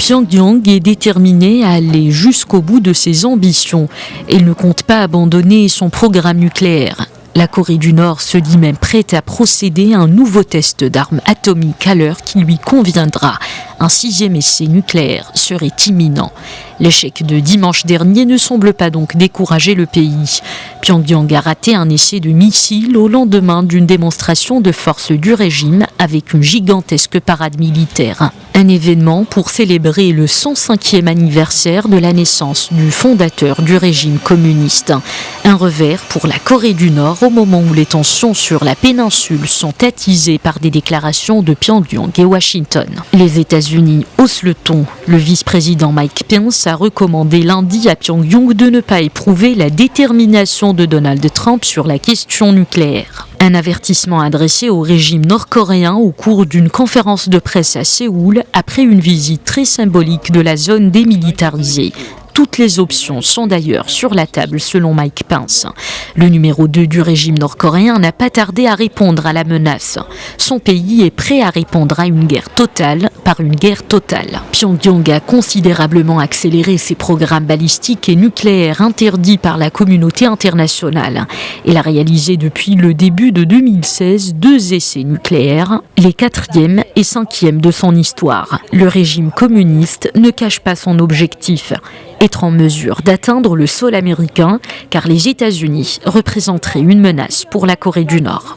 Pyongyang est déterminé à aller jusqu'au bout de ses ambitions et il ne compte pas abandonner son programme nucléaire. La Corée du Nord se dit même prête à procéder à un nouveau test d'armes atomiques à l'heure qui lui conviendra. Un 6e essai nucléaire serait imminent. L'échec de dimanche dernier ne semble pas donc décourager le pays. Pyongyang a raté un essai de missile au lendemain d'une démonstration de force du régime avec une gigantesque parade militaire. Un événement pour célébrer le 105e anniversaire de la naissance du fondateur du régime communiste. Un revers pour la Corée du Nord au moment où les tensions sur la péninsule sont attisées par des déclarations de Pyongyang et Washington. Les États-Unis haussent le ton. Le vice-président Mike Pence a recommandé lundi à Pyongyang de ne pas éprouver la détermination de Donald Trump sur la question nucléaire. Un avertissement adressé au régime nord-coréen au cours d'une conférence de presse à Séoul après une visite très symbolique de la zone démilitarisée. Toutes les options sont d'ailleurs sur la table selon Mike Pence. Le numéro 2 du régime nord-coréen n'a pas tardé à répondre à la menace. Son pays est prêt à répondre à une guerre totale par une guerre totale. Pyongyang a considérablement accéléré ses programmes balistiques et nucléaires interdits par la communauté internationale. Il a réalisé depuis le début de 2016 2 essais nucléaires, les 4e et 5e de son histoire. Le régime communiste ne cache pas son objectif. Être en mesure d'atteindre le sol américain, car les États-Unis représenteraient une menace pour la Corée du Nord.